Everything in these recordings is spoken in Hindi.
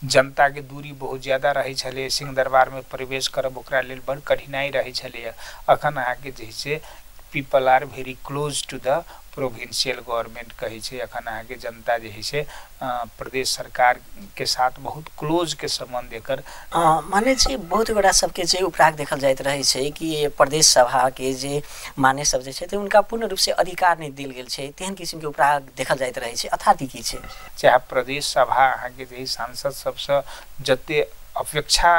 जनता के दूरी बहुत ज़्यादा रहे छले, सिंह दरबार में प्रवेश करब ओकरा लेल बड़ कठिनाई रहे छले। अखन अहाँके जे छै people are very close to the provincial government कहै छै। अखन अहाँके जनता जे है प्रदेश सरकार के साथ बहुत क्लोज के संबंध एकर माने छै बहुत गोटा सबके जे उपराग देखल जाइत रहे छै कि प्रदेश सभा के जे माने सब जे छै उनका पूर्ण रूप से अधिकार नहीं देल गेल छै, तेहन किस्म के उपराग देखल जाइत रहे छै। अर्थात की छै चाहे प्रदेश सभा अहाँके जे सांसद सबसे जते अपेक्षा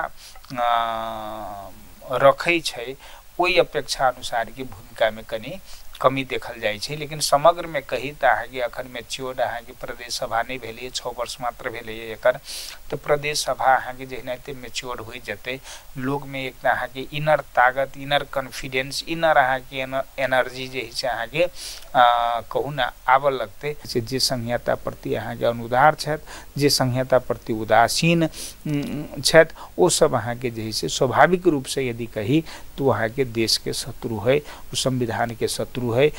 रखै छै ओहि अपेक्षा अनुसार की भूमिका में कनी कमी देखल जाए छै। लेकिन समग्र में कही तो अहाँके अखन मैच्योर्ड अहाँके प्रदेश सभा नहीं भेलै, 6 वर्ष मात्र भेलै एकर। तो प्रदेश सभा अहाँके जहिनाते मैच्योर्ड हो जते लोग में एक अहाँके इनर ताकत, इनर कॉन्फिडेंस, इनर अहाँके एनर्जी जे है अहाँके कहू ना आबऽ लगते। जे संहिता प्रति अहाँके अनुदार छथि, जे संहिता प्रति उदासीन छथि, वो सब अहाँके जे है स्वाभाविक रूप से यदि कही तो अहाँके देश के शत्रु है, संविधान के शत्रु है।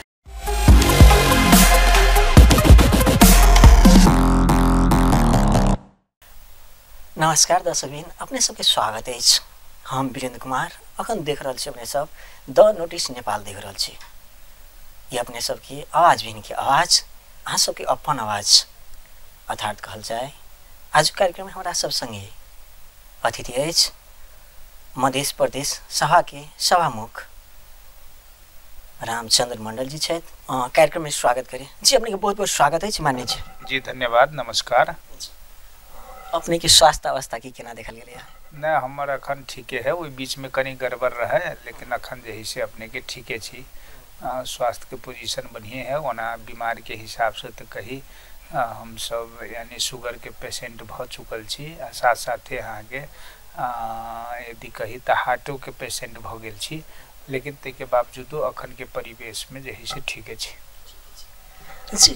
नमस्कार दर्शकबिन, अपने सबके स्वागत है। हम वीरेंद्र कुमार अखन देख रहा अपने सब द नोटिस नेपाल देख रहा छी। ये अपने सबकी आवाज भी की आवाज, अहाँ सबके अपन आवाज अर्थात कहल जाए। आज कार्यक्रम में हमारा सब संगे अतिथि अछि मध्य प्रदेश सभा के सभामुख रामचंद्र मंडल जी छथि। कार्यक्रम में स्वागत करें जी। अपने के बहुत बहुत स्वागत है मान्य जी। धन्यवाद, नमस्कार। अपने की स्वास्थ्य अवस्था की केना देखल गेलै? नहीं, हमार अखन ठीके है, वही बीच में कनी गड़बड़ रहे, लेकिन अखन जे है अपने के ठीके छी। स्वास्थ्य के पोजीशन बढ़िया है। ओना बीमार के हिसाब से तो कही हम सब यानी शुगर के पेशेंट भ चुकल छी, साथ साथे अहाँके यदि कही तो हार्टो के पेशेंट भ गेल छी। लेकिन ते बावजूदो अखन के परिवेश में जे है ठीके छी जी।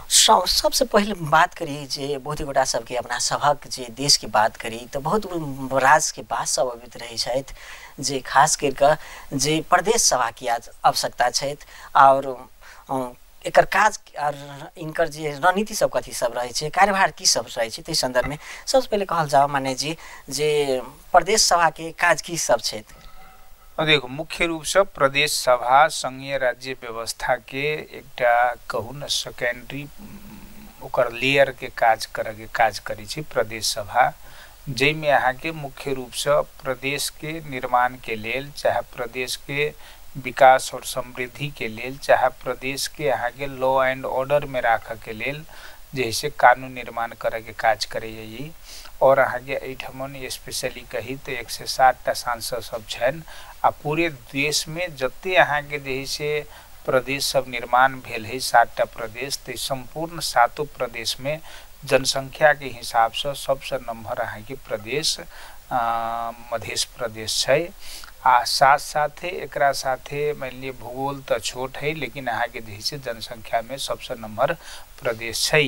सबसे पहले बात करी जे बहुत गोटा सबके अपना सभक जे देश की बात करी तो बहुत राज के बात सब अबित रही छथि, जे खास करके जे प्रदेश सभा की आज आवश्यकता छथि और एकर काज और इनकर जे रणनीति सब कथी सब रहे छै, कार्यभार की सब रहे छै, ते संदर्भ में सबसे पहले कहल जाओ माने जी जे प्रदेश सभा के काज की सब छथि? देखो, मुख्य रूप से प्रदेश सभा संघीय राज्य व्यवस्था के एकटा कहू न सेकेंडरी ओकर लेयर के काज करी छी प्रदेश सभा, जैमे अहाँके मुख्य रूप से प्रदेश के निर्माण के लेल, चाहे प्रदेश के विकास और समृद्धि के लेल, चाहे प्रदेश के अहाँके लॉ एंड ऑर्डर में राखे के लेल जैसे कानून निर्माण करे के काज करे। और अहाँके एठमन स्पेशली कही तो 160 सांसद सब छन आ पूरे देश में जते अहाँके जैसे प्रदेश सब निर्माण भेल है 7टा प्रदेश, तो संपूर्ण 7 प्रदेश में जनसंख्या के हिसाब से सबसे नंबर अहाँके प्रदेश मध्य प्रदेश है। आ साथ साथे एकरा साथे मान लिये भूगोल तो छोट है, लेकिन अहाँके जैसे जनसंख्या में सबसे नंबर प्रदेश है।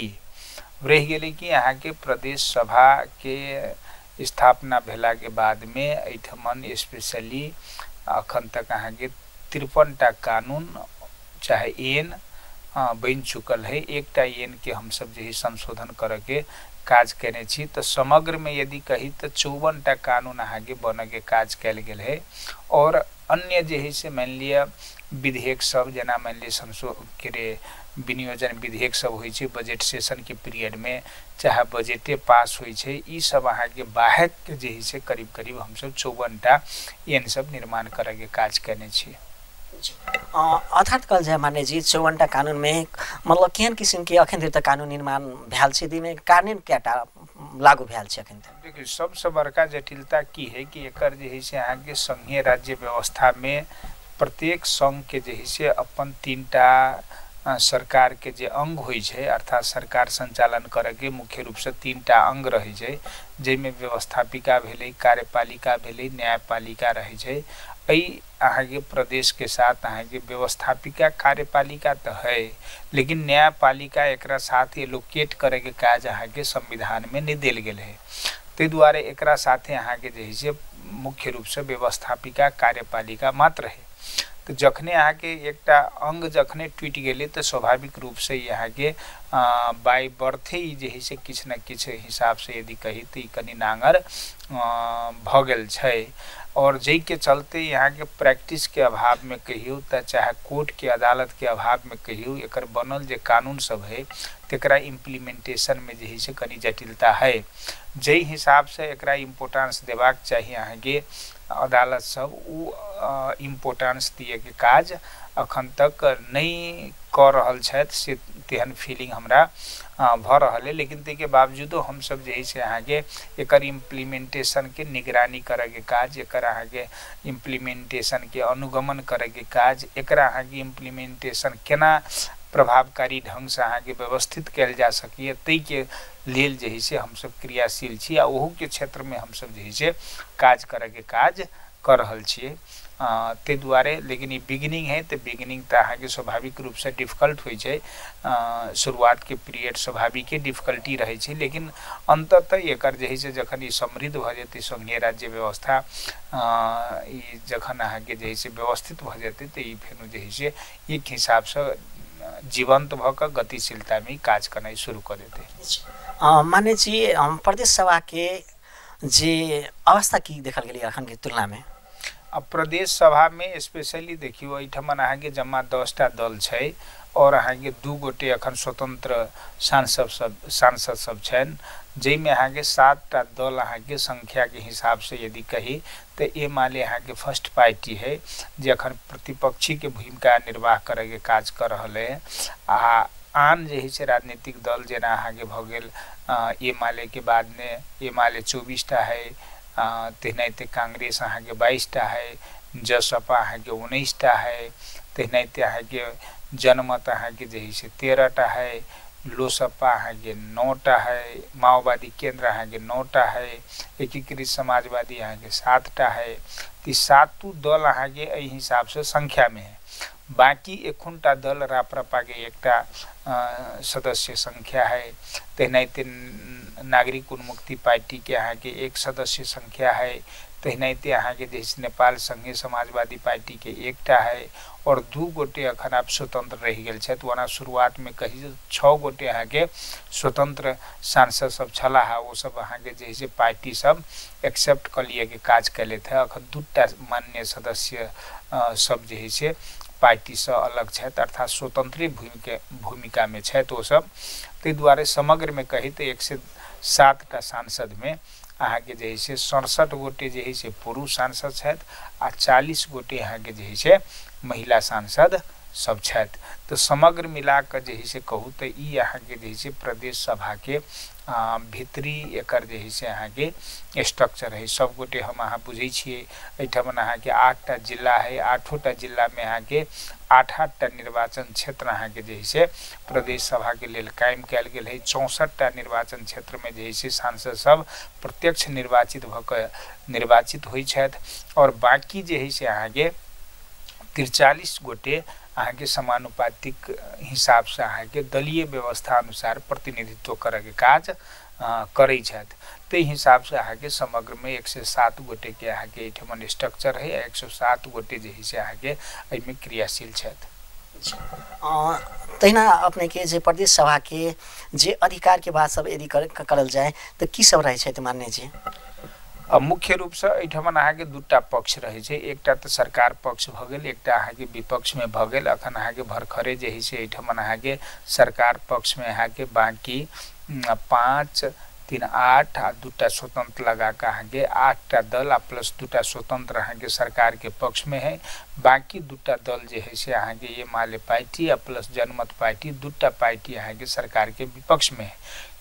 रह गए कि अहाँके प्रदेश सभा के स्थापना भेला के बाद में एठमन स्पेशली अखन तक अहाँके 53टा कानून चाहे एन बन चुकल है। एकटा एन के हम सब जे संशोधन करे के काज केने छी। तो समग्र में यदि कही तो 54टा कानून अहाँके बन के काज कैल गेल है। और अन्य जे है से मान लिया विधेयक सब जना मान लिया विनियोजन विधेयक सब होइ छै बजट सेशन के पीरियड में, चाहे बजटे पास होइ छै, ई सब अहाँके बाहक के जे है से करीब करीब हम सब 54टा एन सब निर्माण करे के काज केने छी। अर्थात कहल जाए माने जी 54टा कानून में मतलब केहन किस्म के अखन तक कानून निर्माण भेल छै, दिमे कानून केटा लागू भेल छै अखन तक? देखिए, सबसे बड़का जटिलता की है कि एकर जे है से अहाँके संघीय राज्य व्यवस्था में प्रत्येक संघ के जे है से अपन 3टा सरकार के जे अंग होइ छै, अर्थात सरकार संचालन करे के मुख्य रूप से 3टा अंग रहे छै, जैमे व्यवस्थापिका भेलै, कार्यपालिका भेलै, न्यायपालिका रहे छै। एहि अहाँके प्रदेश के साथ अहाँके व्यवस्थापिका कार्यपालिका तो है, लेकिन न्यायपालिका एकरा साथ एलोकेट करे के काज अहाँके संविधान में नहीं देल गेल है। ते दुआरे एकरा साथे अहाँके जे है से मुख्य रूप से व्यवस्थापिका कार्यपालिका मात्र है। तो जखने यहाँ के एकटा अंग जखने टूट गेले तो स्वाभाविक रूप से यहाँ के बाई बर्थे ही जे है से किछु न किछु हिसाब से यदि कही तो कनी नांगर भ गेल छै। और जै के चलते यहाँ के प्रैक्टिस के अभाव में कहियो तो चाहे कोर्ट के अदालत के अभाव में कहियो एकर बनल जे कानून सब है तेकरा इम्प्लीमेंटेशन में जे है से कनी जटिलता है। जै हिसाब से एकरा इम्पोर्टेंस देबाक चाहिए यहाँ के अदालत सब उ इम्पोर्टेंस दिए के काज अखन तक नहीं कर रहल छथि से तेहन फीलिंग हमरा भ रहल है। लेकिन ते के बावजूदो हम सब जे है से यहाँ के एकर इम्प्लीमेंटेशन के निगरानी करे के काज, एकर यहाँ के इम्प्लीमेंटेशन के अनुगमन करे के काज, एकरा यहाँ के इम्प्लीमेंटेशन केना प्रभावकारी ढंग से अहाँ के व्यवस्थित कल जा सकिए तै के लेल जे है से हम सब क्रियाशील छी आ ओहू के क्षेत्र में हम सब जे है से काज करे के काज कर रहल छिए। ते दुआरे लेकिन ये बिगिनिंग है तो बिगिनिंग तो अहाँ के स्वाभाविक रूप से डिफिकल्ट हो जाए, शुरुआत के पीरियड स्वाभाविक डिफिकल्टी रहे छै। लेकिन अंततः एकर जे है से जखन ये समृद्ध भ जेतै संघीय राज्य व्यवस्था ई जखन अहाँ के जे है से व्यवस्थित भ जेतै तो ये फेनु जे है से एक हिसाब से जीवंत भक गतिशीलता में काज करना शुरू कर देते। माने जी प्रदेश सभा के जे अवस्था की देखल गेली अखन के तुलना में? अब प्रदेश सभा में स्पेशली देखियो एठमन अहाँ के जमा 10टा दल छै और अहाँ के 2 गोटे अखन स्वतंत्र सांसद सब छन, जैमे अहाँ के 7टा दल अहाँ के संख्या के हिसाब से यदि कही तो ए माले अहाँ के फर्स्ट पार्टी है जे अखन प्रतिपक्षी के भूमिका निर्वाह करे के काज कर रहल है। आन जे है से राजनीतिक दल जेना अहाँ के भ गेल ए माले के बाद में ए माले 24टा है, तेनाहिते कांग्रेस अहाँ के 22टा है, जसपा अहाँ के 19टा है, तेनाहिते अहाँ के जनमत अहाँ के जे है से 13टा है, लोसपा अहाँ के 9टा है, माओवादी केंद्र अहाँ के 9टा है, एकीकृत समाजवादी अहाँ के 7टा है। तो 7 दल अहाँ के एहि हिसाब से संख्या में है। बाकी 51टा दल राप्रपा के एकटा सदस्य संख्या है, तेनाहिते नागरिक उन्मुक्ति पार्टी के अहाँ के 1 सदस्य संख्या है, तेनाहिते अहाँ के जैसे नेपाल संघीय समाजवादी पार्टी के 1टा है और 2 गोटे अखन आप स्वतंत्र रह गेल छथि। वना शुरुआत में कही 6 गोटे अहाँ के स्वतंत्र सांसद सब छला है, वो सब अहाँ के जैसे पार्टी सब एक्सेप्ट कर लिए के काज कैले थे। अखन 2टा माननीय सदस्य सब जे है से पार्टी से अलग छथि अर्थात स्वतंत्री भूमिका में छथि वो सब। ते द्वारे समग्र में कही तो 107टा सांसद में अहाँ के जे है से 67 गोटे जे है से पुरुष सांसद छथि आ 40 गोटे अहाँ के जे है से महिला सांसद सब छथि। तो समग्र मिला के जे है से कहू तो ई अहाँ के जे है से प्रदेश सभा के भीतरी एकर जे है से अहाँ के स्ट्रक्चर है। सब गोटे हम अहाँ बुझे छिए एठमन अहाँ के 8टा जिला है, 8टा जिला में अहाँ के 8-8टा निर्वाचन क्षेत्र अहाँ के जे है से प्रदेश सभा के लेल कायम कैल गेल है। 64टा निर्वाचन क्षेत्र में जे है से सांसद सब प्रत्यक्ष निर्वाचित होइ छथि और बाकी जे है से अहाँ के 43 गोटे अहाँ के समानुपातिक हिसाब से अहाँ के दलीय व्यवस्था अनुसार प्रतिनिधित्व करे के काज करे छथि। ते हिसाब से अहाँ के समग्र में 107 गोटे के अहाँ के एठमन स्ट्रक्चर है, 107 गोटे जे है से अहाँ के एहिमे क्रियाशील छथि। तहिना अपने के जे प्रदेश सभा के जे अधिकार के बात सब यदि करल जाए तो की सब रहे छै मान्य जी? मुख्य रूप से एठमन अहाँ के 2टा पक्ष रहे छै, एकटा तो सरकार पक्ष भ गेल, एकटा अहाँ के विपक्ष में भ गेल। अखन अहाँ के भरखरे जे है से एठमन अहाँ के सरकार पक्ष में अहाँ के बाकी 5, 3, 8 आ 2टा स्वतंत्र लगा के अहाँ के 8टा दल आ प्लस 2टा स्वतंत्र अहाँ के सरकार के पक्ष में है। बाकी 2टा दल जे है से अहाँ के ये माले पार्टी आ प्लस जनमत पार्टी 2टा पार्टी अहाँ के सरकार के विपक्ष में है।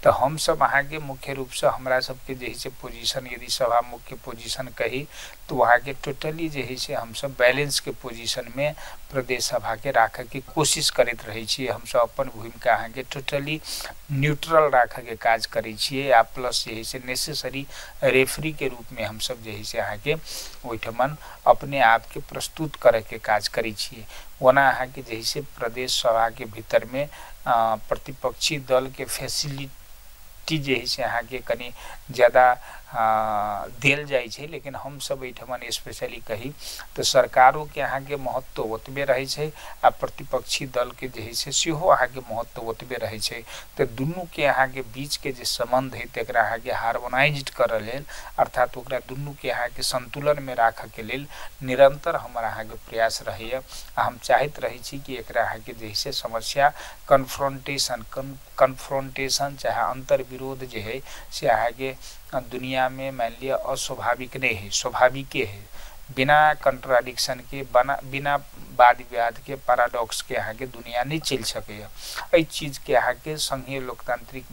तो हम सब अहाँ के मुख्य रूप से हमरा सबके जे है से पोजीशन यदि सभा मुख्य पोजीशन कही तो वहाँ के टोटली जे है से हम सब बैलेंस के पोजीशन में प्रदेश सभा के राखे के कोशिश करते रहे छिए। हम सब अपन भूमिका अहाँ के टोटली न्यूट्रल राखे के काज करे छिए आ प्लस जे है से नेसेसरी रेफरी के रूप में हम सब जे है से अहाँ के ओइठमन अपने आप के प्रस्तुत करे के काज करे छिए। वना अहाँ के जे है से प्रदेश सभा के भीतर में प्रतिपक्षी दल के फैसिलिटी जे है से अहाँ के कनी ज़्यादा देल जाइ छै, लेकिन हम सब एठमन स्पेशली कही तो सरकारों के अहाँ के महत्व ओतबे रहे छै आ प्रतिपक्षी दल के जे है से सेहो अहाँ के महत्व ओतबे रहे छै। तो दुनू के अहाँ के बीच के जे संबंध है तकरा अहाँ के हार्मोनाइज्ड करऽ लेल अर्थात ओकरा दुनू के अहाँ के संतुलन में राखऽ के लेल निरंतर हमर अहाँ के प्रयास रहैया। हम चाहत रही छी कि एकरा अहाँ के जे है समस्या कन्फ्रोंटेशन चाहे अंतर विरोध जे है से अहाँ के दुनिया में मान लिया अस्वाभाविक नहीं है, स्वाभाविक है। बिना कंट्राडिक्शन के बिना वाद विवाद के पैराडॉक्स के अहाँ के दुनिया नहीं चल सके। एहि चीज के अहाँ के संघीय लोकतांत्रिक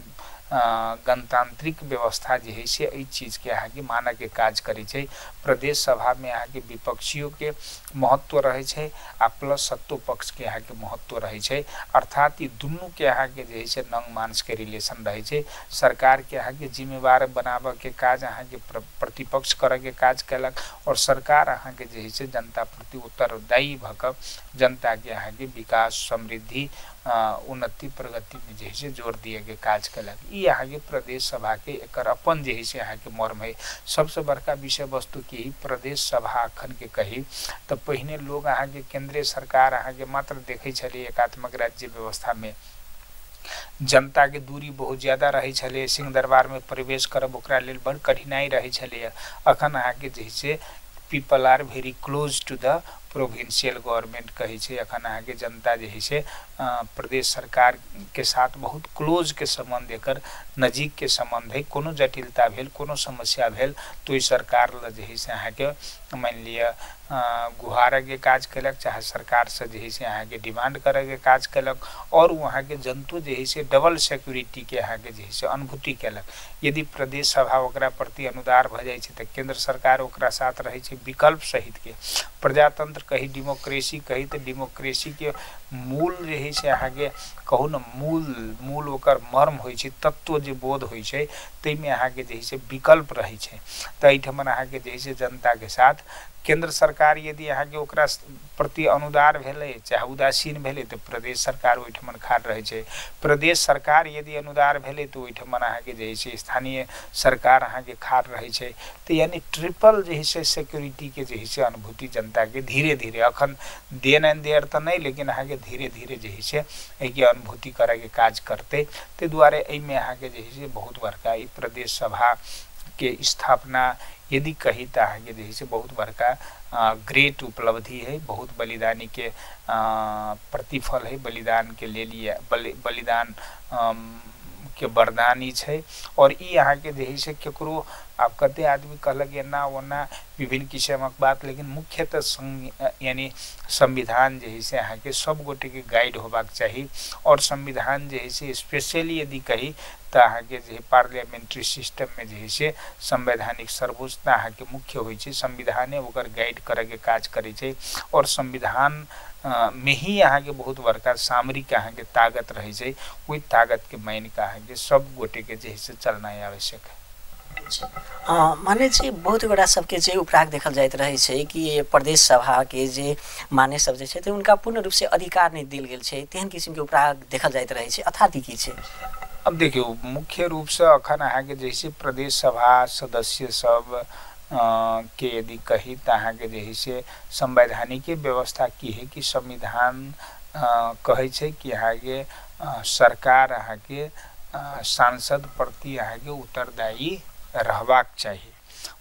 गणतांत्रिक व्यवस्था जे है से एहि चीज के अहाँ के माना के काज करे छै। प्रदेश सभा में अहाँ के विपक्षियों के महत्व रहे छै आ प्लस सत्तो पक्ष के अहाँ के महत्व रहे छै। अर्थात ये दुनू के अहाँ के जे है से नंग मांस के रिलेशन रहे छै। सरकार के अहाँ के जिम्मेवार बनाबे के काज अहाँ के प्रतिपक्ष करे के काज कलक और सरकार अहाँ के जे है से जनता प्रति उत्तरदायी भक जनता के अहाँ के विकास समृद्धि उन्नति प्रगति में जे है जोर दिए के काज कलक। ई अहाँ के प्रदेश सभा के एकर अपन जे है अहाँ के मर्म है। सबसे बड़का विषय वस्तु की प्रदेश सभा अखन के कही तो पहिने लोग अहाँ के केंद्रीय सरकार अहाँ के मात्र देखे छले एकात्मक राज्य व्यवस्था में जनता के दूरी बहुत ज्यादा रहे छले। सिंह दरबार में प्रवेश करब ओकरा लेल बड़ कठिनाई रहे छले। अखन अहाँ के जे है people are very close to the provincial government कहे छै। अखन अहाँ के जनता जे है से प्रदेश सरकार के साथ बहुत क्लोज के संबंध एकर नजीक के संबंध है। कोनो जटिलता भेल कोनो समस्या भेल तो सरकार जे है से अहाँ के मान लिया गुहार के काज कलक चाहे सरकार से जे है से अहाँ के डिमांड करे के काज कलक और वहाँ के जनतो जे है से डबल सिक्योरिटी के अहाँ के जे है से अनुभूति कलक। यदि प्रदेश सभा ओकरा प्रति अनुदार भ जाय छै तो केंद्र सरकार ओकरा साथ रहे छै विकल्प सहित के। प्रजातंत्र कही डेमोक्रेसी कही तो डेमोक्रेसी के मूल जे है से अहाँ के कहू न मूल ओकर मर्म होइ छै तत्व जे बोध होइ छै तै में अहाँ के जे है से विकल्प रहे छै। तो एठमन अहाँ के जे है से जनता के साथ केंद्र सरकार यदि अहाँ के ओकरा प्रति अनुदार भेले चाहे उदासीन भेले तो प्रदेश सरकार ओठमन खाड़ रहे छै। प्रदेश सरकार यदि अनुदार भेले तो ओठमन अहाँ के जे है से स्थानीय सरकार अहाँ के खाड़ रहे छै। तो यानी ट्रिपल जे है से सिक्योरिटी के जे है से अनुभूति जनता के धीरे धीरे अखन देन एंड देयर तो नहीं लेकिन अहाँ के धीरे धीरे जे है से एके अनुभूति करे के काज करते। ते दुआरे एहि में अहाँ के जे है से बहुत बड़का ई प्रदेश सभा के स्थापना यदि कही तो अहाँ के जे है से बहुत बड़का ग्रेट उपलब्धि है। बहुत बलिदानी के प्रतिफल है। बलिदान के ले लिया बलिदान के वरदानी छै। और ई अहाँ के जे है से केकरो आप कते आदमी कहलक एना ओना विभिन्न किस्मक बात लेकिन मुख्यतः यानी संविधान जे है से अहाँ के सब गोटे के गाइड होबाक चाहिए। और संविधान जे है से स्पेशली यदि कही तो अहाँ के जे पार्लियामेंट्री सिस्टम में जे है से संवैधानिक सर्वोच्चता अहाँ के मुख्य होइ छै। संविधाने ओकर गाइड करे के काज करे छै और संविधान में ही अहाँ के बहुत बड़का सामरिक अहाँ के ताकत रहे छै। ओहि ताकत के मान के अहाँ के सब गोटे के जे है से चलना आवश्यक है। माने जे बहुत गोटा सबके जे उपराग देखल जाइत रहे छै कि प्रदेश सभा के जे माने सब जे छै तो उनका पूर्ण रूप से अधिकार नहीं दिल गेल छै। तेहन किस्म के उपराग देखल जाइत रहे छै अर्थात की छै। अब देखियो मुख्य रूप से अखन अहाँ के जैसे प्रदेश सभा सदस्य सब के यदि कही तो अहाँ के जे से संवैधानिक व्यवस्था की है कि संविधान कहे छै कि अहाँ के सरकार अहाँ के सांसद प्रति अहाँ के उत्तरदायी रहबाक चाहिए।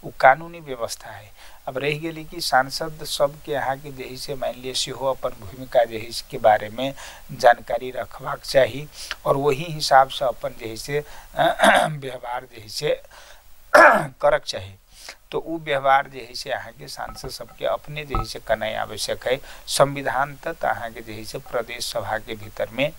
वो कानूनी व्यवस्था है। अब रह गई कि सांसद सब के अहाँ के जे से मान लिया सेहो अपन भूमिका जे के बारे में जानकारी रखबाक चाहिए और वही हिसाब से अपन जे से व्यवहार जे से करक चाहिए। तो वो व्यवहार जे है से अहाँ के सांसद सबके अपने जे से करना आवश्यक है। संविधान तक अहाँ के जे से प्रदेश सभा के भीतर में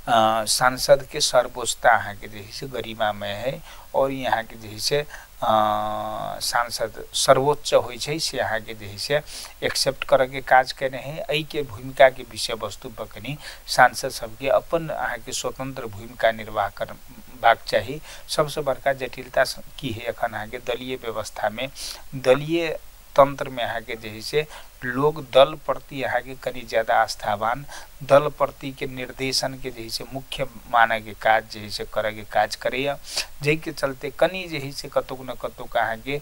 सांसद के सर्वोच्चता अहाँ के जे से गरिमामय है और यहाँ के जे से सांसद सर्वोच्च होइ छै से अहाँ के जे से एक्सेप्ट करे के काज करे है। एहि के भूमिका के विषय वस्तु पर कनी सांसद सबके अपन अहाँ के स्वतंत्र भूमिका निर्वाह करबाक चाहिए। सबसे बड़का जटिलता की है अखन अहाँ के दलीय व्यवस्था में दलीय तंत्र में अहाँ के जे से लोग दल प्रति अहाँ के कनी ज्यादा आस्थावान, दल प्रति के निर्देशन के जे से मुख्य माने के काज जे से करे के काज करैया, जै के चलते कनी जे से कतुक न कतुक अहाँ के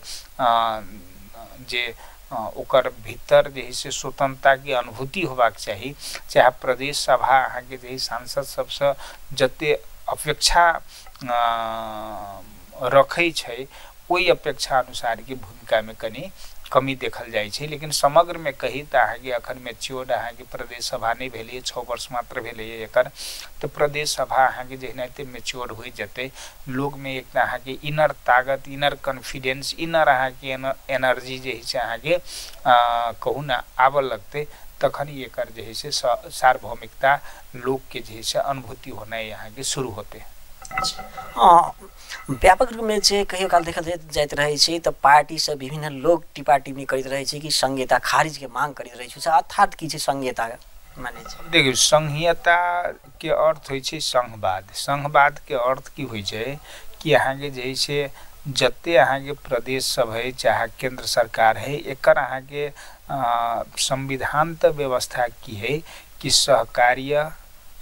जे ओकर भीतर जे से स्वतंत्रता की अनुभूति होबाक चाहिए। चाहे प्रदेश सभा अहाँ के जे सांसद सबसे जते अपेक्षा रखै छै ओई अपेक्षा अनुसार की भूमिका में कनी कमी देखल जाय छै। लेकिन समग्र में कही त अहाँ के अखन मैच्योर्ड अहाँ के प्रदेश सभा नहीं भेलै, 6 वर्ष मात्र भेलै एकर, तो प्रदेश सभा अहाँ के जहिनाते मैच्योर्ड हो जते, लोग में एक अहाँ के इनर ताकत, इनर कॉन्फिडेंस, इनर अहाँ के एनर्जी जे है अहाँ के कहू ना आबऽ लगते, तखन एकर जे है सार्वभौमिकता लोग के जे है अनुभूति होना यहाँ के शुरू होते। व्यापक रूप में जे कहियो काल देखल जाइत रहे छै त पार्टी से विभिन्न लोग टिप्पा टिप्पणी करैत रहे छै कि संहिता खारिज के मांग करैत रहे छै, अर्थात की छै संहिता माने छै? देखियो संहिता के अर्थ होय छै संघवाद। संघवाद के अर्थ की होय छै कि अहाँ के जे छै जते अहाँ के प्रदेश सब है चाहे केंद्र सरकार है, एकर अहाँ के संविधान त व्यवस्था की है कि सहकार्य,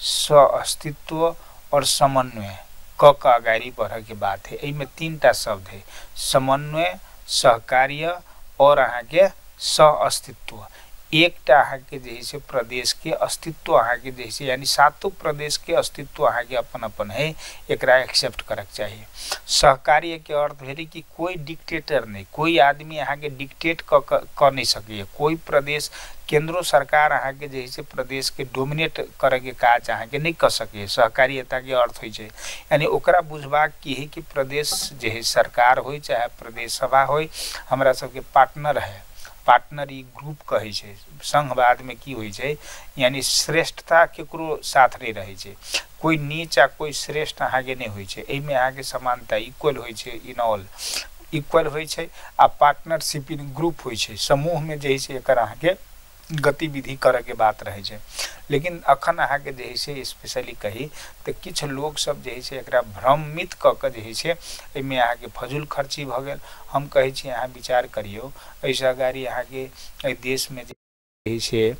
सह-अस्तित्व और समन्वय क अगाडि बढ़े के बात है। में 3टा शब्द है, समन्वय, सहकार्य और अहाँ के सह-अस्तित्व। एकटा अहाँ के जैसे प्रदेश के अस्तित्व अहाँ के जैसे यानी 7 प्रदेश के अस्तित्व अहाँ के अपन अपन है, एकरा एक्सेप्ट करक चाहिए। सहकार्य के अर्थ भेलै कि कोई डिक्टेटर नहीं, कोई आदमी अहाँ के डिक्टेट कर नहीं सके, कोई प्रदेश केंद्रो सरकार अहाँ के जैसे प्रदेश के डोमिनेट करे के काज अहाँ के नहीं कर सके। सहकारिता के अर्थ होय छै यानी ओकरा बुझबाक की है कि प्रदेश जे है सरकार होय चाहे प्रदेश सभा होय, हमरा सबके पार्टनर है, पार्टनर ई ग्रुप कहे छै। संघवाद में की होय छै यानी श्रेष्ठता केकरो साथ नहीं रहे छै, कोई नीच आ कोई श्रेष्ठ अहाँ के नहीं होय छै, एमे अहाँ के समानता इक्वल होय छै, इन ऑल इक्वल होय छै। आ पार्टनरशिप इन ग्रुप होय छै, समूह में जे छै एकर अहाँ के गतिविधि करे के बात रहे छै। लेकिन अखन अहाँ के जे से स्पेशली कही तो किछ लोग सब जे से एकरा भ्रमित क के जे से एमे अहाँ के फजूल खर्ची भ गेल। हम कहे छी अहाँ विचार करियो, ऐसा गाड़ी अहाँ के देश में जे से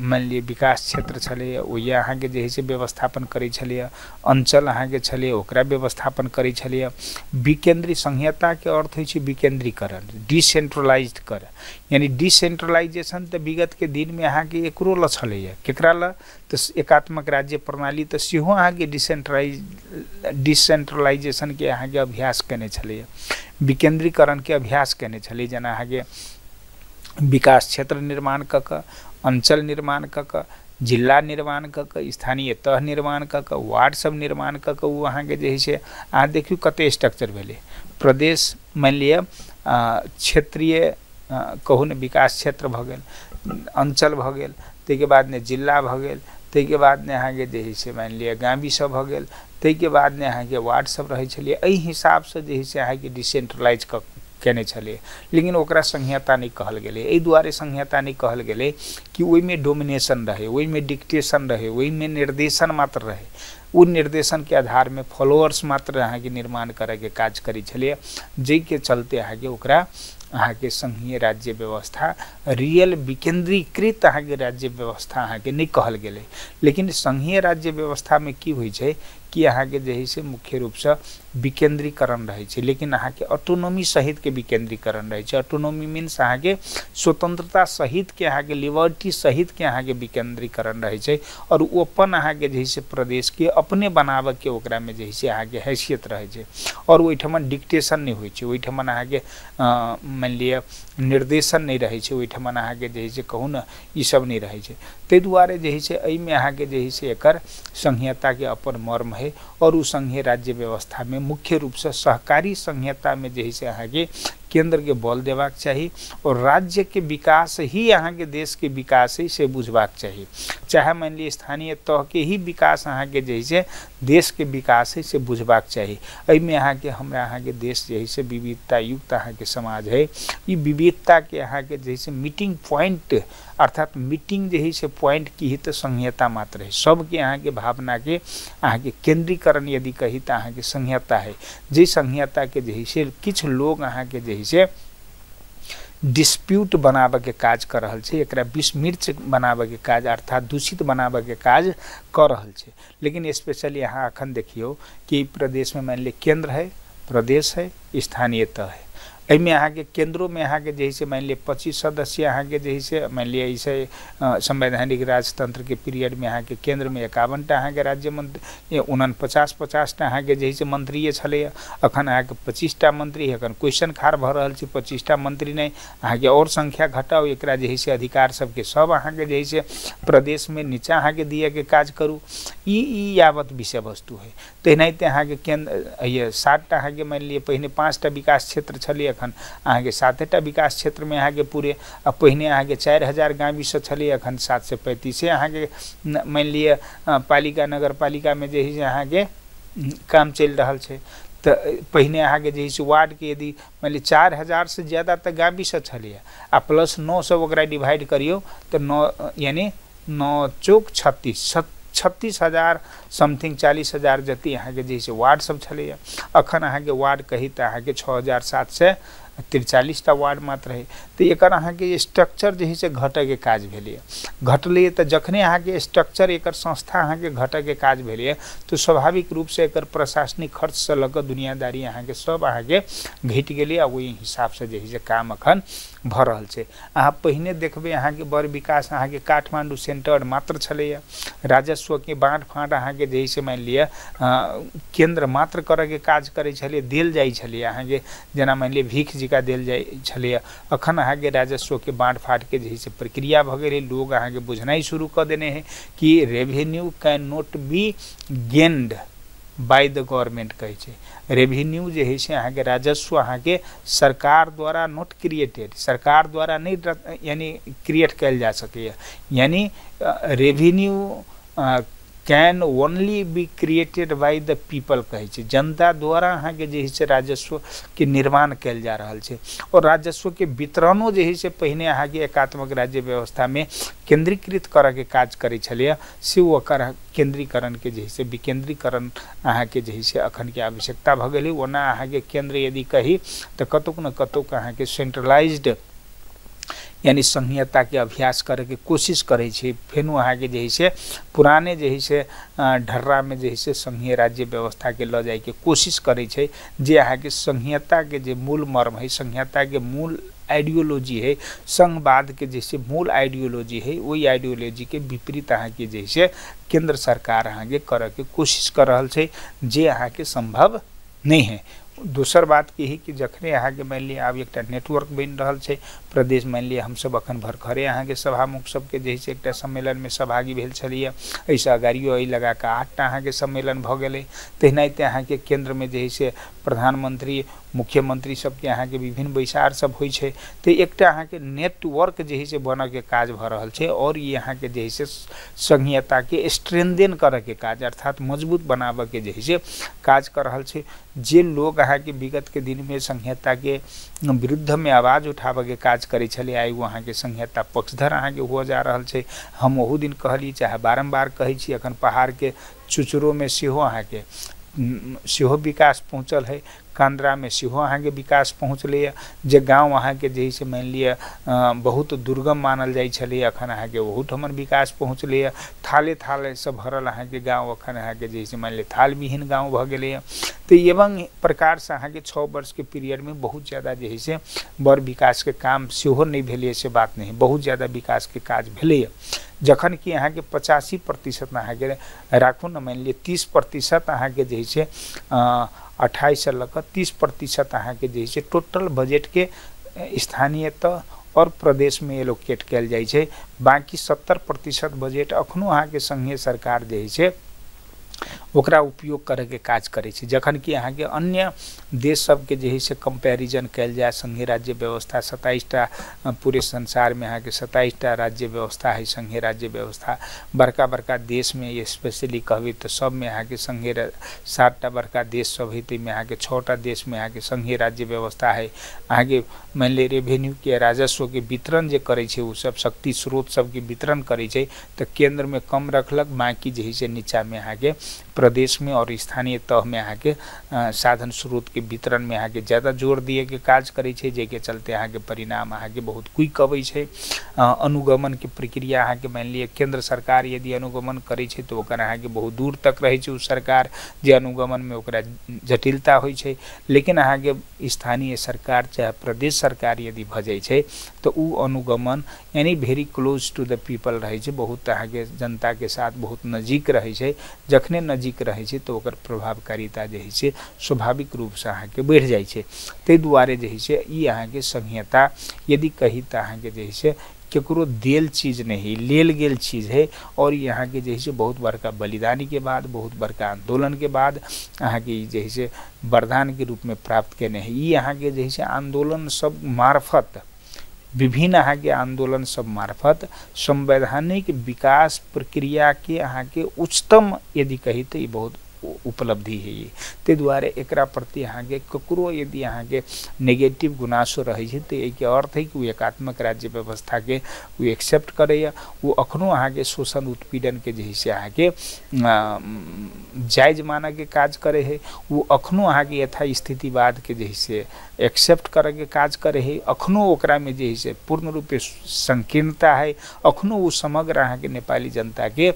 मान लिये विकास क्षेत्र छले, ओहि अहाँ के जे से व्यवस्थापन करे छलिए, अंचल अहाँ के छले ओकरा व्यवस्थापन करे छलिए। विकेंद्री संहिता के अर्थ होय छै विकेंद्रीकरण, डिसेंट्रलाइज्ड कर, यानी डिसेंट्रलाइजेशन तो विगत के दिन में अहाँ के एकरो ल छले, केकरा ल तो एकात्मक राज्य प्रणाली तो सेहो अहाँ के डिसेंट्रलाइजेशन के अहाँ के अभ्यास केने छले, विकेंद्रीकरण के अभ्यास केने छले। जेना अहाँ के विकास क्षेत्र निर्माण क के, अंचल निर्माण क के, जिला निर्माण क के, स्थानीय तह निर्माण क के, वार्ड सब निर्माण क के, वो अहाँ के जे से अहाँ देखियो कते स्ट्रक्चर भेले। प्रदेश मान लिया क्षेत्रीय कहू ने विकास क्षेत्र भ गेल, अंचल भ गेल, ते के बाद ने जिला भ गेल, ते के बाद ने अहाँ के जे से मान लिया गाँवी सब भ गेल, ते के बाद ने अहाँ के वार्ड सब रहे छलिए। एहि हिसाब से जे से अहाँ के डिसेंट्रलाइज केने छले, लेकिन ओकरा संहिता नहीं कहल गेले। एहि दुआरे संहिता नहीं कहल गेले कि ओहि में डोमिनेशन रहे, ओहि में डिक्टेशन रहे, ओहि में निर्देशन मात्र रहे। उ निर्देशन के आधार में फॉलोअर्स मात्र अहाँ के निर्माण करे के काज करी छलिए, जै के चलते अहाँ के ओकरा अहाँ के संघीय राज्य व्यवस्था रियल विकेंद्रीकृत अहाँ के राज्य व्यवस्था अहाँ के नहीं कहल गेले। लेकिन संघीय राज्य व्यवस्था में की होय छै कि अहाँ के जे से मुख्य रूप से विकेंद्रीकरण रहे छै, लेकिन अहाँ के ऑटोनॉमी सहित के विकेंद्रीकरण रहे छै। ऑटोनॉमी मीन्स अहाँ के स्वतंत्रता सहित के, अहाँ के लिबर्टी सहित के अहाँ के विकेंद्रीकरण रहे छै, और ओपन अहाँ के जे से प्रदेश के अपने बनावे के ओकरा में जे से अहाँ के हैसियत रहे छै, और ओइठमन डिक्टेशन नहीं होय छै, ओइठमन अहाँ के मान लिया निर्देशन नहीं रहे छै, ओइठमन अहाँ के जे से कहू ना ई सब नहीं रहे छै। तै दुआरे जे से एहि में अहाँ के जे से एकर संहिता के अपन मर्म है, और उ संघीय राज्य व्यवस्था में मुख्य रूप से सहकारी संहिता में जे से अहाँ के केंद्र के बल देवाक चाहिए, और राज्य के विकास ही अहाँ के देश के विकास है से बुझबाक चाहिए। चाहे मान ली स्थानीय तह के ही विकास अहाँ के जैसे देश के विकास है से बुझबाक चाहिए। एहिमे अहाँ के हमरा अहाँ के देश जैसे विविधता युक्त अहाँ के समाज है, ये विविधता के अहाँ के जैसे मीटिंग पॉइंट अर्थात मीटिंग जे से पॉइंट की ही तो संहिता मात्र है। सबके अहाँ के भावना के अहाँ के केंद्रीकरण यदि कही तो अहाँ के संहिता है, जे संहिता के जैसे किछ लोग अहाँ के जैसे डिस्प्यूट बनाबे के काज कर रहल छै, एकरा विस्मृत बनाबे के काज अर्थात दूषित बनाबे के काज कर रहल छै। लेकिन स्पेशली यहाँ अखन देखियो कि प्रदेश में मान ली केंद्र है, प्रदेश है, स्थानीय तह है। एहिमे अहाँके केंद्रों में अहाँके जैसे मान लिया 25 सदस्य अहाँके जैसे मान लिया ऐसे संवैधानिक राजतंत्र के पीरियड में अहाँके केंद्र में 51टा अहाँके राज्य मंत्री 49-50टा अहाँके जैसे मंत्रीय छलै, अखन अहाँके 25टा मंत्री, अखन क्वेश्चन खार भ रहल छै 25टा मंत्री नहीं अहाँके और संख्या घटाओ, एकरा जैसे अधिकार सबके सब अहाँके जैसे प्रदेश में नीचा अहाँके दिए के काज करू, ई यावत विषय वस्तु है। तेनाहिते अहाँके केंद्र ये 60टा अहाँके मान लिया पहिने 5टा विकास क्षेत्र छलै, अखन अहाँके 7टा विकास क्षेत्र में अहाँके पूरे पहिने अहाँके 4000 गाविस छलै, अखन 735 अहाँके मान लिया पालिका नगर पालिका में जे है अहाँके काम चल रहल छै। तो पहिने अहाँके जे है वार्ड के यदि मान ली 4000 से ज्यादा तक गाविस छलै आ प्लस 9 से ओकरा डिवाइड करियो तो 9 यानी 9 चौक 36,000 समथिंग 40,000 जति अहाँके जैसे वार्ड सब छलै। अखन अहाँके वार्ड कही तो अहाँके 6,743टा वार्ड मात्र है। तो एकर अहाँके स्ट्रक्चर जे है से घटे के काज भेलै, घटलै तो जखने अहाँके स्ट्रक्चर एकर संस्था अहाँके घटे के काज भेलै तो स्वाभाविक रूप से एकर प्रशासनिक खर्च से लग दुनियादारी अहाँके सब अहाँके घटि गेलै आ ओहि हिसाब से जे है से काम अखन भ रहल छै। अहाँ पहिने देखबै अहाँके बड़ विकास अहाँके काठमांडू सेंटर मात्र छलैया, राजस्व के बाँट फाँट अहाँके जे है से मान लिया केंद्र मात्र करे के काज करे छलै, देल जाइ छलै अहाँके जेना मान लिया भीख जिका देल जाइ छलैया। अखन अहाँके राजस्व के बाँट फाँट के जे है से प्रक्रिया भ गेलै, लोग अहाँके बुझनाइ शुरू कर देने है कि revenue can not be gained by the government कहे छै। रेवेन्यू जे है से अहाँके राजस्व अहाँके सरकार द्वारा नॉट क्रिएटेड, सरकार द्वारा नहीं यानी क्रिएट कैल जा सकैया, यानी revenue can only be created by the people कहे छै, जनता द्वारा अहाँके जे है से राजस्व के निर्माण कैल जा रहल छै। और राजस्व के वितरणो जे है से पहिने अहाँके एकात्मक राज्य व्यवस्था में केंद्रीकृत करे के काज करे छलै, से ओकर केंद्रीकरण के जे है से विकेंद्रीकरण अहाँके जे है से अखन के आवश्यकता भ गेलै। ओना अहाँके केंद्र यदि कही तो कतौक न कतौक अहाँके सेंट्रलाइज्ड यानी संघीयता के अभ्यास करे के कोशिश करे छै, फेनु अहाँके जे है से पुराने जे है से ढर्रा में जे है से संघीय राज्य व्यवस्था के ल जाए के कोशिश करे छै, जे अहाँके संघीयता के जे मूल मर्म है, संघीयता के मूल आइडियोलॉजी है, संघवाद के जैसे मूल आइडियोलॉजी है, वही आइडियोलॉजी के विपरीत अहाँके जे है से केंद्र सरकार अहाँके करे के कोशिश कर रहल छै, जे अहाँके संभव नहीं है। दोसर बात यही कि जखने अहाँके मान लिया आब एकटा नेटवर्क बन रहल छै प्रदेश, मान लिया हमसब अखन भरखरे अहाँके सभामुख सबके जे है से एकटा सम्मेलन में सहभागी भेल छलियै, ऐसा अगाड़ियो एहि लगा के 8टा अहाँके सम्मेलन भ गेलै। तेनाहिते अहाँके केंद्र में जे है से प्रधानमंत्री मुख्यमंत्री सबके अहाँके विभिन्न बैसार सब होइ छै, तो एकटा अहाँके नेटवर्क जे है से बन के काज भ रहल छै। और ये अहाँके जे है से संघीयता के स्ट्रेंथन करे के काज अर्थात मजबूत बनाबे के जे है से काज कर रहल छै। जे लोग अहाँके विगत के दिन में संघीयता के विरुद्ध में आवाज उठाबे के काज करे छले, आइ वो अहाँके संघीयता पक्षधर अहाँके हो जा रहल छै। हम ओहू दिन कहली, चाहे बारम्बार कहै छी, अखन पहाड़ के चुचुरो में सेहो अहाँके सेहो विकास पहुँचल है, कांद्रा में सेहो अहाँके विकास पहुँचलै। जे गाँव अहाँके जे है से मान लिया बहुत दुर्गम मानल जाइ छलै, अखन अहाँके ओहूठमन विकास पहुँचलै। थाले थाले से भरल अहाँके गाँव अखन अहाँके जे है से मान लिया थाल विहीन गाँव भ गेलै। तो एवं प्रकार से अहाँके 6 वर्ष के पीरियड में बहुत ज़्यादा जे है से बड़ विकास के काम सेहो नहीं भेलै, से बात नहीं, बहुत ज़्यादा विकास के काज भेलै। जखन कि अहाँके 85% अहाँके राखू न, मान लिया 30% अहाँके जे है से 28 से लग 30% अहाँके जे है से टोटल बजट के स्थानीय तह और प्रदेश में एलोकेट कैल जाइ छै। बाकी 70% बजट अखनो अहाँके संघीय सरकार जे है से ओकरा उपयोग करे के काज करे छै। जखन कि अहाँके अन्य देश सबके जे है से कंपैरिजन कैल जाए, संघीय राज्य व्यवस्था 27टा पूरे संसार में अहाँके 27टा राज्य व्यवस्था है, संघीय राज्य व्यवस्था। बड़का बड़का देश में स्पेशली कहबै तो सब में अहाँके संघीय 7टा बड़का देश सब है, ताहिमे अहाँके 6टा देश में अहाँके संघीय राज्य व्यवस्था है। अहाँके मान ली रेवेन्यू के राजस्व के वितरण जे करे छै, उ सब शक्ति स्रोत सबके वितरण करे छै, तो केंद्र में कम रखलक, बाकी जे है से नीचा में अहाँके प्रदेश में और स्थानीय तह में अहाँ के साधन स्रोत के वितरण में अहाँ के ज़्यादा जोर दिए के काज करै छै, जेके चलते अहाँ के परिणाम अहाँ के बहुत क्विक अबै छै। अनुगमन के प्रक्रिया अहाँ के मान लिअ केंद्र सरकार यदि अनुगमन करै छै तो ओकर अहाँ के बहुत दूर तक रहै छै उ सरकार जे अनुगमन में ओकरा जटिलता होइ छै। लेकिन अहाँ के स्थानीय सरकार चाहे प्रदेश सरकार यदि भ जाइ छै तो उ अनुगमन यानी very close to the people रहै छै, बहुत अहाँ के जनता के साथ बहुत नजीक रहै छै। जखने नजीक रहै छै तो ओकर प्रभावकारिता जे है छै स्वाभाविक रूप से अहाँ के बढ़ जाइ छै। तै दुआरे जे है छै ई अहाँ के संहिता यदि कही त अहाँ के जे है छै केकरो देल चीज नहीं लेल गेल चीज है, और यहाँ के जैसे बहुत बड़का बलिदानी के बाद बहुत बड़का आंदोलन के बाद अहाँ के जैसे वरदान के रूप में प्राप्त केने है। ये अहाँ के जैसे आंदोलन सब मार्फत विभिन्न अहाँ के आंदोलन सब मार्फत संवैधानिक विकास प्रक्रिया के अहाँ के उच्चतम यदि कही तो ये बहुत उपलब्धि है। ये ते द्वारे एकरा प्रति अहाँ के ककरो यदि अहाँ के नेगेटिव गुनासो रही है तो एक अर्थ है कि वो एकात्मक राज्य व्यवस्था के वो एक्सेप्ट करे, वो अखनो अहाँ के शोषण उत्पीड़न के जैसे अहाँ के जायज माना के काज करे है, वो अखनो अहाँ के यथा स्थितिवाद के जैसे एक्सेप्ट करे के काज करे है। अखनो ओकरा में जैसे पूर्ण रूपे संकीर्णता है, अखनो वो समग्र अहाँ के नेपाली जनता के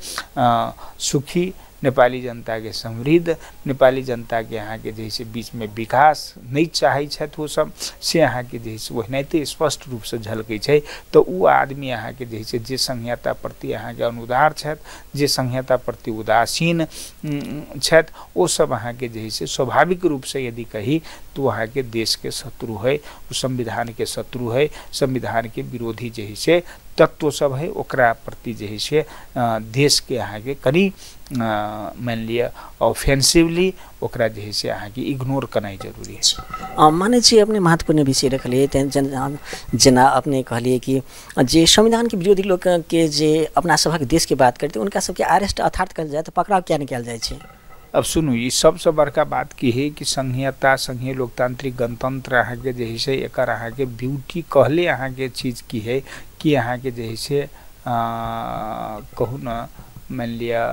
सुखी, नेपाली जनता के समृद्ध, नेपाली जनता के अहाँ के जैसे बीच में विकास नहीं चाहे छथि वो सब से अहाँ के जैसे ओहनाइते स्पष्ट रूप से झलकै छै। तो उ आदमी अहाँ के जैसे जे संहिता प्रति अहाँ के अनुदार छथि, जे संहिता प्रति उदासीन छथि, वो सब अहाँ के जैसे स्वाभाविक रूप से यदि कही तो वहाँ के देश के शत्रु है, संविधान के शत्रु है, संविधान के विरोधी जैसे तत्व सब है, ओकरा प्रति जैसे देश के अहाँ के कनी मान लिया ऑफेंसिवली ओकरा जैसे अहाँ के इग्नोर करना जरूरी है। माने जी अपने महत्वपूर्ण विषय रखलिए जना अपने कहलिए कि जे संविधान के विरोधी लोग के जे अपना सभक देश के बात करते उनका सबके अरेस्ट अर्थात कर जाए तो पकड़ाव क्या निकाल जाए छै। अब सुनू ये सबसे बड़का बात की है कि संहिता संघीय लोकतांत्रिक गणतंत्र अहाँ के जैसे एकर अहाँ के ब्यूटी कहले अहाँ के चीज की है कि अहाँ के जैसे कहू न मान लिया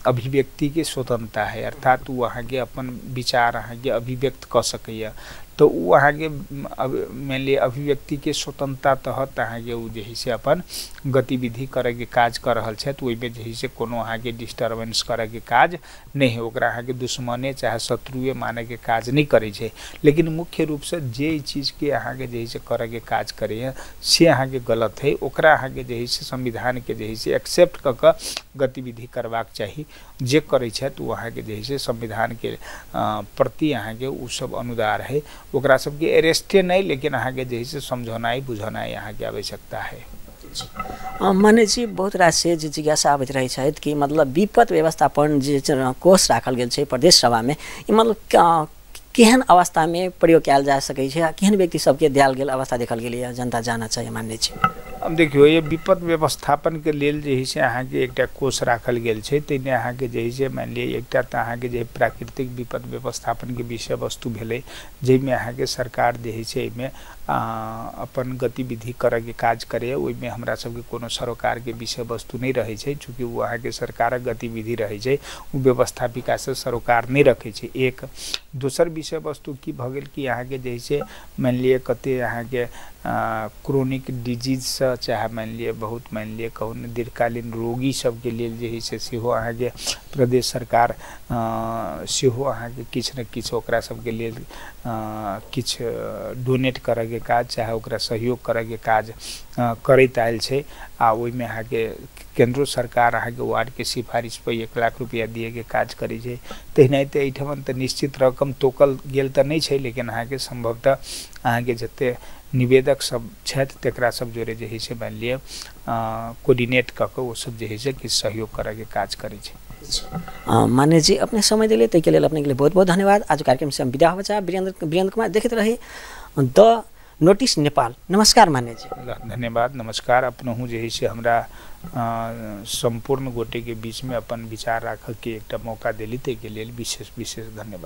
अभिव्यक्ति के स्वतंत्रता है, अर्थात वो अहाँ के अपन विचार अहाँ के अभिव्यक्त कर सकैया। तो वो अहाँ के मान लिया अभिव्यक्ति के स्वतंत्रता तहत अहाँ के वो जैसे अपन गतिविधि करे के काज कर रहल छथि, ओहि में जैसे कोनो अहाँ के डिस्टर्बेंस करे के काज नहीं है, ओकरा अहाँ के दुश्मने चाहे शत्रुए माने के काज नहीं करे छै। लेकिन मुख्य रूप से जे चीज के अहाँ के जैसे करे के काज करे है से अहाँ के गलत है, ओकरा अहाँ के जैसे संविधान के जैसे एक्सेप्ट क के गतिविधि करबाक चाहिए। जे करे छथि वो अहाँ के जैसे संविधान के प्रति अहाँ के उ सब अनुदार है, ओकरा सबके अरेस्टे नहीं लेकिन अहाँ के जैसे समझौनाई बुझौनाई अहाँ के आवश्यकता है। माने जी बहुत रास से जिज्ञासा आबैत रहै छथि कि मतलब विपद व्यवस्थापन जे कोष राखल गेल छै प्रदेश सभा में ई मतलब केहन अवस्था में प्रयोग कयल जा सकै छै, केहन व्यक्ति सबके देल गेल अवस्था देखल गेलै जनता जाना चाहिए मानने छै। अब देखियो ये विपद व्यवस्थापन के लेल जे है अहाँ के एकटा कोष राखल गेल छै, तैने अहाँ के जे मान लिअ एकटा त अहाँ के जे प्राकृतिक विपद व्यवस्थापन के विषय वस्तु भेलै, जैमे अहाँ के सरकार जे है एहिमे अपन गतिविधि करे के काज करे, ओहिमे हमरा सबके कोनो सरोकार के विषय वस्तु नहीं रहे छै, चूँकि वो अहाँ के सरकारक गतिविधि रहे छै, वो व्यवस्थापिका से सरोकार नहीं रखे छै। एक दोसर विषय वस्तु की भ गेल कि अहाँ के जैसे मान लिअ कते अहाँ के क्रोनिक डिजीज से चाहे मान लिअ बहुत मान लिअ कहू न दीर्घकालीन रोगी सबके लेल जे है से सेहो अहाँ के प्रदेश सरकार सेहो अहाँ के किछु न किछु ओकरा सबके लेल किछु डोनेट करे के काज चाहे ओकरा सहयोग करे के काज करैत आयल छै। आ ओहिमे अहाँ के केंद्र सरकार अहाँ के वार्ड के सिफारिश पर 1 लाख रुपया दिए के काज करे छै। तहिनाते एहिठमन तऽ निश्चित रकम तोकल गेल तऽ नहीं छै, लेकिन अहाँ के संभवतः अहाँ के जते निवेदक सब छथि तकरा सब जोरे जे है से मान लिअ कोऑर्डिनेट क के वो सब जे है से किछु सहयोग करे के काज करे छै। मान्य जी अपने समय दिले ताहि के लेल अपने के लिए बहुत बहुत धन्यवाद। आज कार्यक्रम से हम विदा होबे चाहे वीरेंद्र कुमार देखते रहे द नोटिस नेपाल। नमस्कार मान्य जी। धन्यवाद नमस्कार। अपनहु जे है से हमरा संपूर्ण गोटे के बीच में अपन विचार राखऽ के एकटा मौका देली, ताहि के लेल विशेष विशेष धन्यवाद।